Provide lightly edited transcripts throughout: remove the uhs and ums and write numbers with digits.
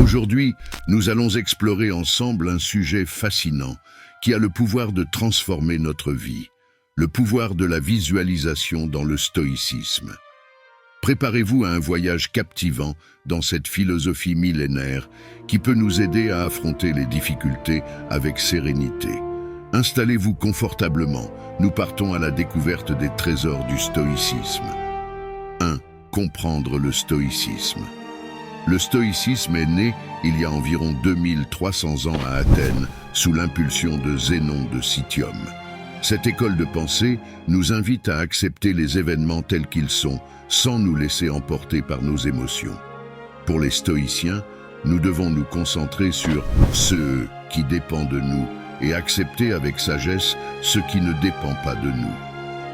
Aujourd'hui, nous allons explorer ensemble un sujet fascinant qui a le pouvoir de transformer notre vie, le pouvoir de la visualisation dans le stoïcisme. Préparez-vous à un voyage captivant dans cette philosophie millénaire qui peut nous aider à affronter les difficultés avec sérénité. Installez-vous confortablement, nous partons à la découverte des trésors du stoïcisme. 1. Comprendre le stoïcisme. Le stoïcisme est né il y a environ 2300 ans à Athènes sous l'impulsion de Zénon de Citium. Cette école de pensée nous invite à accepter les événements tels qu'ils sont sans nous laisser emporter par nos émotions. Pour les stoïciens, nous devons nous concentrer sur ce qui dépend de nous et accepter avec sagesse ce qui ne dépend pas de nous.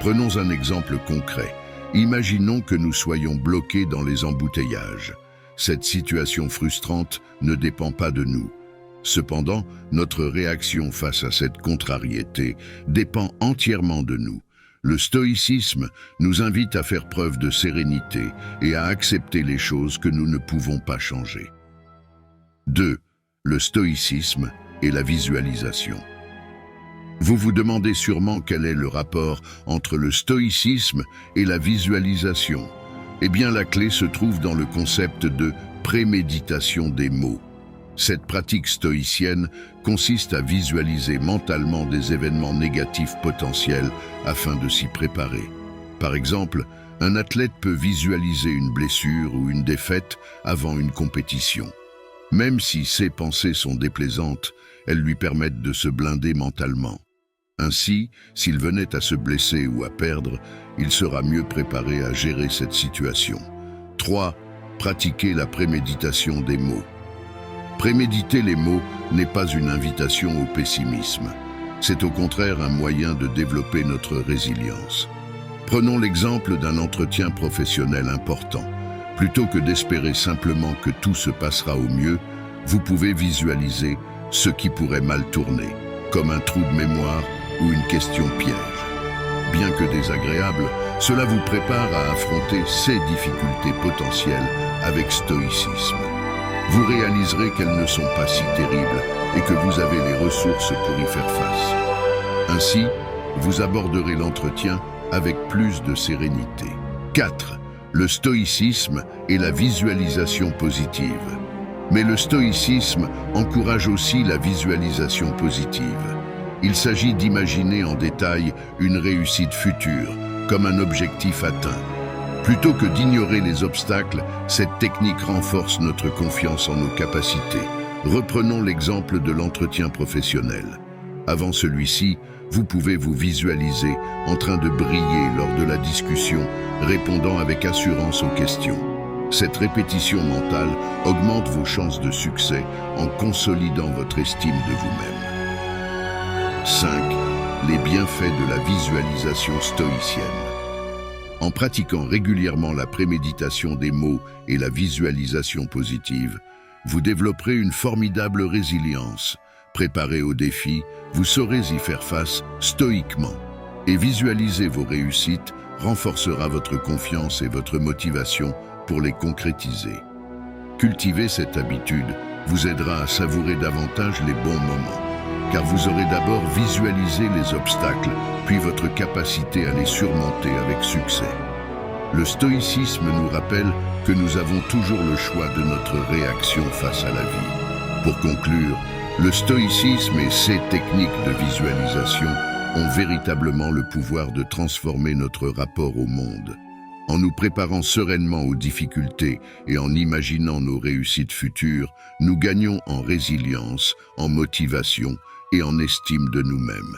Prenons un exemple concret. Imaginons que nous soyons bloqués dans les embouteillages. Cette situation frustrante ne dépend pas de nous. Cependant, notre réaction face à cette contrariété dépend entièrement de nous. Le stoïcisme nous invite à faire preuve de sérénité et à accepter les choses que nous ne pouvons pas changer. 2. Le stoïcisme et la visualisation. Vous vous demandez sûrement quel est le rapport entre le stoïcisme et la visualisation. Eh bien, la clé se trouve dans le concept de préméditation des mots. Cette pratique stoïcienne consiste à visualiser mentalement des événements négatifs potentiels afin de s'y préparer. Par exemple, un athlète peut visualiser une blessure ou une défaite avant une compétition. Même si ses pensées sont déplaisantes, elles lui permettent de se blinder mentalement. Ainsi, s'il venait à se blesser ou à perdre, il sera mieux préparé à gérer cette situation. 3. Pratiquer la préméditation des mots. Préméditer les mots n'est pas une invitation au pessimisme. C'est au contraire un moyen de développer notre résilience. Prenons l'exemple d'un entretien professionnel important. Plutôt que d'espérer simplement que tout se passera au mieux, vous pouvez visualiser ce qui pourrait mal tourner, comme un trou de mémoire ou une question piège. Bien que désagréable, cela vous prépare à affronter ces difficultés potentielles avec stoïcisme. Vous réaliserez qu'elles ne sont pas si terribles et que vous avez les ressources pour y faire face. Ainsi, vous aborderez l'entretien avec plus de sérénité. 4. Le stoïcisme et la visualisation positive. Mais le stoïcisme encourage aussi la visualisation positive. Il s'agit d'imaginer en détail une réussite future, comme un objectif atteint. Plutôt que d'ignorer les obstacles, cette technique renforce notre confiance en nos capacités. Reprenons l'exemple de l'entretien professionnel. Avant celui-ci, vous pouvez vous visualiser en train de briller lors de la discussion, répondant avec assurance aux questions. Cette répétition mentale augmente vos chances de succès en consolidant votre estime de vous-même. 5. Les bienfaits de la visualisation stoïcienne. En pratiquant régulièrement la préméditation des mots et la visualisation positive, vous développerez une formidable résilience. Préparé aux défis, vous saurez y faire face stoïquement. Et visualiser vos réussites renforcera votre confiance et votre motivation pour les concrétiser. Cultiver cette habitude vous aidera à savourer davantage les bons moments, car vous aurez d'abord visualisé les obstacles, puis votre capacité à les surmonter avec succès. Le stoïcisme nous rappelle que nous avons toujours le choix de notre réaction face à la vie. Pour conclure, le stoïcisme et ses techniques de visualisation ont véritablement le pouvoir de transformer notre rapport au monde. En nous préparant sereinement aux difficultés et en imaginant nos réussites futures, nous gagnons en résilience, en motivation et en estime de nous-mêmes.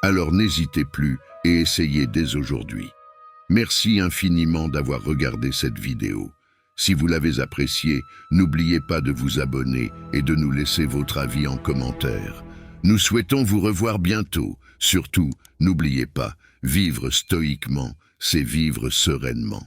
Alors n'hésitez plus et essayez dès aujourd'hui. Merci infiniment d'avoir regardé cette vidéo. Si vous l'avez appréciée, n'oubliez pas de vous abonner et de nous laisser votre avis en commentaire. Nous souhaitons vous revoir bientôt. Surtout, n'oubliez pas, vivre stoïquement, c'est vivre sereinement.